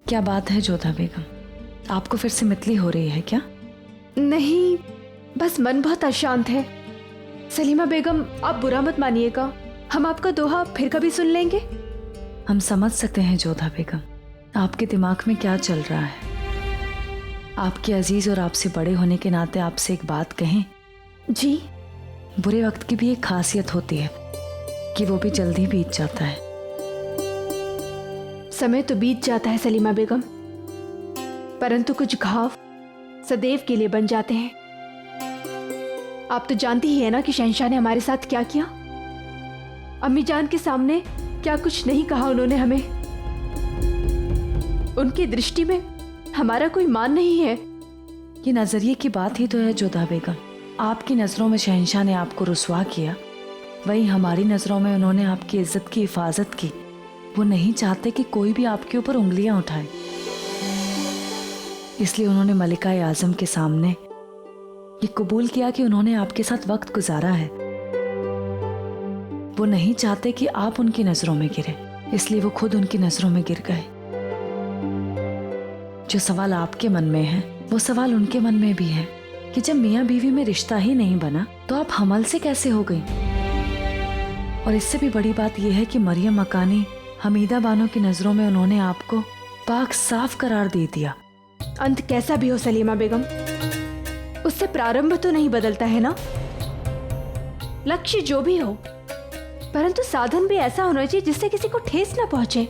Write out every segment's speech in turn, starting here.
क्या बात है जोधा बेगम, आपको फिर से मितली हो रही है क्या? नहीं, बस मन बहुत अशांत है। सलीमा बेगम, आप बुरा मत मानिएगा, हम आपका दोहा फिर कभी सुन लेंगे। हम समझ सकते हैं जोधा बेगम, आपके दिमाग में क्या चल रहा है। आपके अजीज और आपसे बड़े होने के नाते आपसे एक बात कहें? जी। बुरे वक्त की भी एक खासियत होती है कि वो भी जल्दी बीत जाता है। समय तो बीत जाता है सलीमा बेगम, परंतु कुछ घाव सदैव के लिए बन जाते हैं। आप तो जानती ही है ना कि शहंशाह ने हमारे साथ क्या किया। अम्मी जान के सामने क्या कुछ नहीं कहा उन्होंने हमें। उनकी दृष्टि में हमारा कोई मान नहीं है। ये नजरिए की बात ही तो है जोधा बेगम। आपकी नजरों में शहंशाह ने आपको रुसवा किया, वही हमारी नजरों में उन्होंने आपकी इज्जत की हिफाजत की। वो नहीं चाहते कि कोई भी आपके ऊपर उंगलियां उठाए, इसलिए उन्होंने मलिका आजम के सामने ये कबूल किया कि उन्होंने आपके साथ वक्त गुजारा है। वो नहीं चाहते कि आप उनकी नजरों में गिरे, इसलिए वो खुद उनकी नजरों में गिर गए। जो सवाल आपके मन में है वो सवाल उनके मन में भी है कि जब मियां बीवी में रिश्ता ही नहीं बना तो आप हमल से कैसे हो गई। और इससे भी बड़ी बात यह है कि मरियम मकानी, हमीदा बानो की नजरों में उन्होंने आपको पाक साफ करार दे दिया। अंत कैसा भी हो सलीमा बेगम, उससे प्रारंभ तो नहीं बदलता है ना। लक्ष्य जो भी हो, परंतु साधन भी ऐसा होना चाहिए जिससे किसी को ठेस न पहुंचे।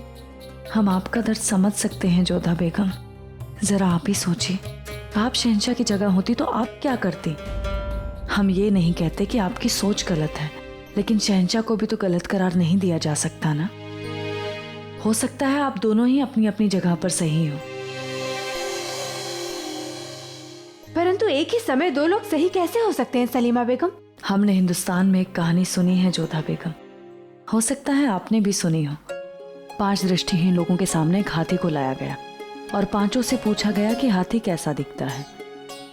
हम आपका दर्द समझ सकते हैं जोधा बेगम। जरा आप ही सोचिए, आप शहंशाह की जगह होती तो आप क्या करती। हम ये नहीं कहते कि आपकी सोच गलत है, लेकिन शहंशाह को भी तो गलत करार नहीं दिया जा सकता ना। हो सकता है आप दोनों ही अपनी अपनी जगह पर सही हो, परंतु एक ही समय दो लोग सही कैसे हो सकते हैं सलीमा बेगम? हमने हिंदुस्तान में एक कहानी सुनी है जोधा बेगम, हो सकता है आपने भी सुनी हो। 5 दृष्टिहीन लोगों के सामने एक हाथी को लाया गया और 5 से पूछा गया कि हाथी कैसा दिखता है।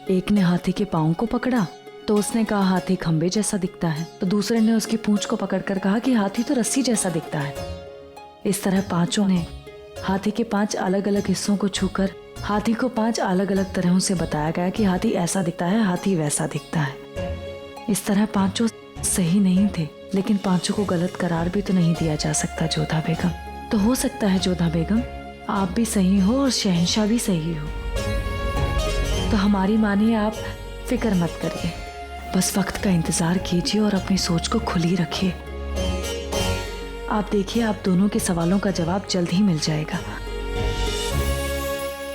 एक ने हाथी के पाँव को पकड़ा तो उसने कहा हाथी खंबे जैसा दिखता है, तो दूसरे ने उसकी पूंछ को पकड़कर कहा कि हाथी तो रस्सी जैसा दिखता है। इस तरह 5 ने हाथी के 5 अलग अलग हिस्सों को छूकर हाथी को 5 अलग अलग तरहों से बताया गया कि हाथी ऐसा दिखता है, हाथी वैसा दिखता है। इस तरह 5 सही नहीं थे, लेकिन 5 को गलत करार भी तो नहीं दिया जा सकता जोधा बेगम। तो हो सकता है जोधा बेगम आप भी सही हो और शहंशाह भी सही हो। तो हमारी मानिए, आप फिक्र मत करिए, बस वक्त का इंतजार कीजिए और अपनी सोच को खुली रखिए। आप देखिए, आप दोनों के सवालों का जवाब जल्द ही मिल जाएगा।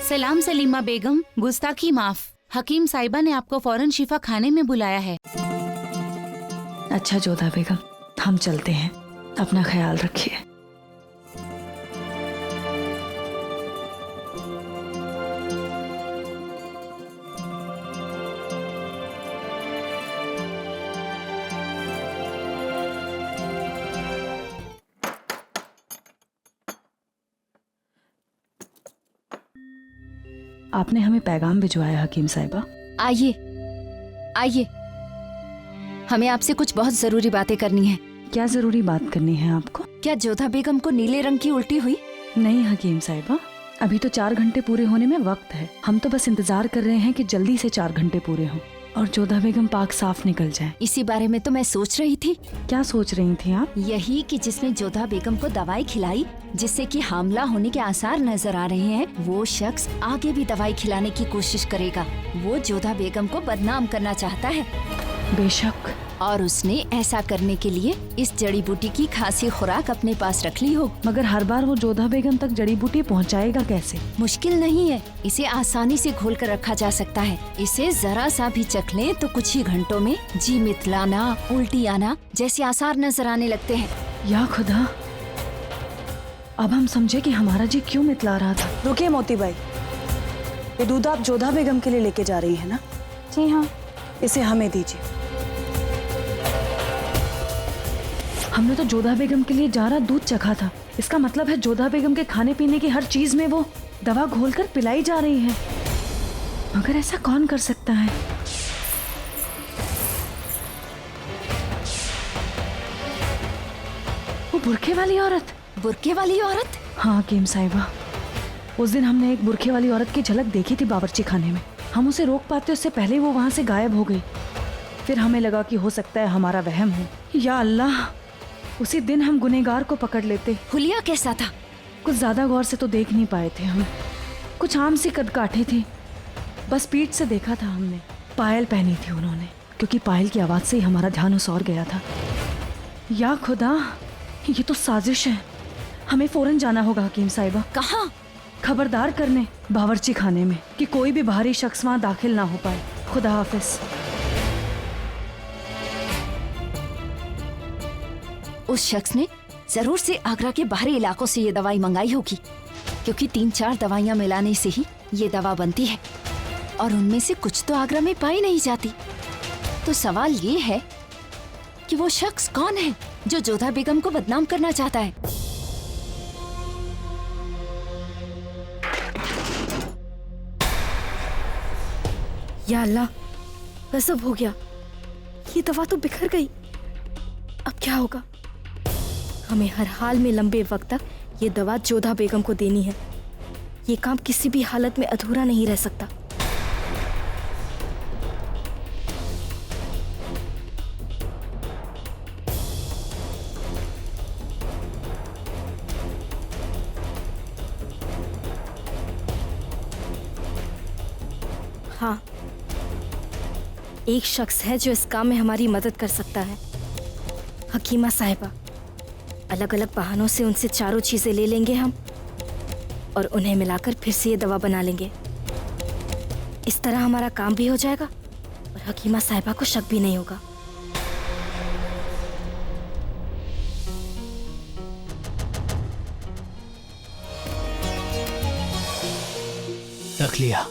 सलाम सलीमा बेगम, गुस्ताखी माफ। हकीम साहिबा ने आपको फौरन शिफा खाने में बुलाया है। अच्छा जोधा बेगम, हम चलते हैं, अपना ख्याल रखिए। आपने हमें पैगाम भिजवाया हकीम साहिबा। आइए आइए, हमें आपसे कुछ बहुत जरूरी बातें करनी है। क्या जरूरी बात करनी है आपको? क्या जोधा बेगम को नीले रंग की उल्टी हुई? नहीं हकीम साहिबा, अभी तो 4 घंटे पूरे होने में वक्त है। हम तो बस इंतजार कर रहे हैं कि जल्दी से 4 घंटे पूरे हों और जोधा बेगम पाक साफ निकल जाए। इसी बारे में तो मैं सोच रही थी। क्या सोच रही थी आप? यही कि जिसने जोधा बेगम को दवाई खिलाई जिससे कि हामला होने के आसार नजर आ रहे हैं, वो शख्स आगे भी दवाई खिलाने की कोशिश करेगा। वो जोधा बेगम को बदनाम करना चाहता है। बेशक, और उसने ऐसा करने के लिए इस जड़ी बूटी की खासी खुराक अपने पास रख ली हो। मगर हर बार वो जोधा बेगम तक जड़ी बूटी पहुंचाएगा कैसे? मुश्किल नहीं है, इसे आसानी से घोल कर रखा जा सकता है। इसे जरा सा भी चख लें तो कुछ ही घंटों में जी मितलाना, उल्टी आना जैसे आसार नजर आने लगते हैं। या खुदा, अब हम समझे कि हमारा जी क्यों मितला रहा था। रुकिए मोती भाई, ये दूध आप जोधा बेगम के लिए लेके जा रही है ना? जी हाँ। इसे हमें दीजिए। हमने तो जोधा बेगम के लिए जारा दूध चखा था। इसका मतलब है जोधा बेगम के खाने पीने की हर चीज में वो दवा घोलकर पिलाई जा रही है। मगर ऐसा कौन कर सकता है? वो बुरखे वाली औरत। बुरके वाली औरत? हाँ हकीम साहिबा, उस दिन हमने एक बुरखे वाली औरत की झलक देखी थी बावर्ची खाने में। हम उसे रोक पाते उससे पहले वो वहां से गायब हो गई। फिर हमें लगा कि हो सकता है हमारा वहम हो। या अल्लाह, उसी दिन हम गुनहगार को पकड़ लेते। हुलिया कैसा था? कुछ ज्यादा गौर से तो देख नहीं पाए थे हम। कुछ आम सी कदकाठी थी, बस पीठ से देखा था हमने। पायल पहनी थी उन्होंने, क्योंकि पायल की आवाज से ही हमारा ध्यान उस और गया था। या खुदा, ये तो साजिश है। हमें फौरन जाना होगा हकीम साहिबा। कहाँ? खबरदार करने बावर्ची खाने में कि कोई भी बाहरी शख्स वहां दाखिल ना हो पाए। खुदा हाफिज। उस शख्स ने जरूर से आगरा के बाहरी इलाकों से ये दवाई मंगाई होगी, क्योंकि 3-4 दवाइयां मिलाने से ही ये दवा बनती है और उनमें से कुछ तो आगरा में पाई नहीं जाती। तो सवाल ये है कि वो शख्स कौन है जो जोधा बेगम को बदनाम करना चाहता है? या अल्लाह, गजब हो गया। ये दवा तो बिखर गई। अब क्या होगा? हमें हर हाल में लंबे वक्त तक ये दवा जोधा बेगम को देनी है। ये काम किसी भी हालत में अधूरा नहीं रह सकता। हाँ, एक शख्स है जो इस काम में हमारी मदद कर सकता है, हकीमा साहिबा। अलग अलग बहानों से उनसे चारों चीजें ले लेंगे हम और उन्हें मिलाकर फिर से ये दवा बना लेंगे। इस तरह हमारा काम भी हो जाएगा और हकीमा साहिबा को शक भी नहीं होगा। रख लिया।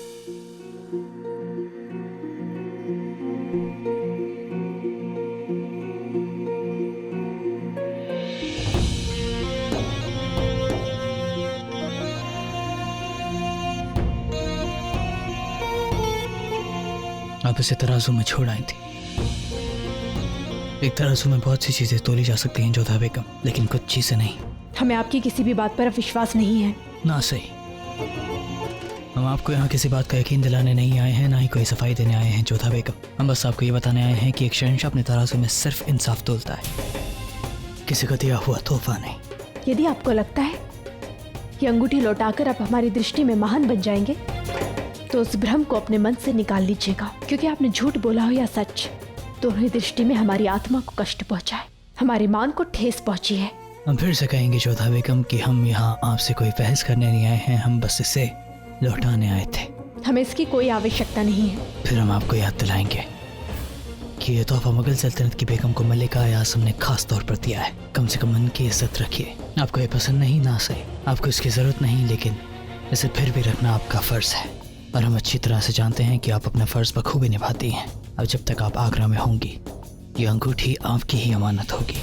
आप इसे तराजू में छोड़ आई थी। एक तराजू में बहुत सी चीजें तोली जा सकती हैं जोधा बेगम, लेकिन कुछ चीजें नहीं। हमें आपकी किसी भी बात पर विश्वास नहीं है। ना सही। हम आपको यहाँ किसी बात का यकीन दिलाने नहीं आए हैं, ना ही कोई सफाई देने आए हैं जोधा बेगम। हम बस आपको ये बताने आए हैं कि एक शहंशाह अपने तराजू में सिर्फ इंसाफ तोलता है, किसी को दिया हुआ तोहफा नहीं। यदि आपको लगता है कि अंगूठी लौटाकर आप हमारी दृष्टि में महान बन जाएंगे, तो उस भ्रम को अपने मन से निकाल लीजिएगा। क्योंकि आपने झूठ बोला हो या सच, दोनों ही दृष्टि में हमारी आत्मा को कष्ट पहुंचा है, हमारे मान को ठेस पहुंची है। हम फिर से कहेंगे जोधा बेगम कि हम यहाँ आपसे कोई बहस करने नहीं आए हैं, हम बस इसे लौटाने आए थे। हमें इसकी कोई आवश्यकता नहीं है। फिर हम आपको याद दिलाएंगे कि ये तोहफा मुगल सल्तनत की बेगम को मलिका आयासम ने खास तौर पर दिया है। कम से कम उनकी इज्जत रखिए। आपको ये पसंद नहीं ना सही, आपको इसकी जरूरत नहीं, लेकिन इसे फिर भी रखना आपका फर्ज है और हम अच्छी तरह से जानते हैं कि आप अपना फर्ज बखूबी निभाती हैं। अब जब तक आप आगरा में होंगी, ये अंगूठी आपकी ही अमानत होगी।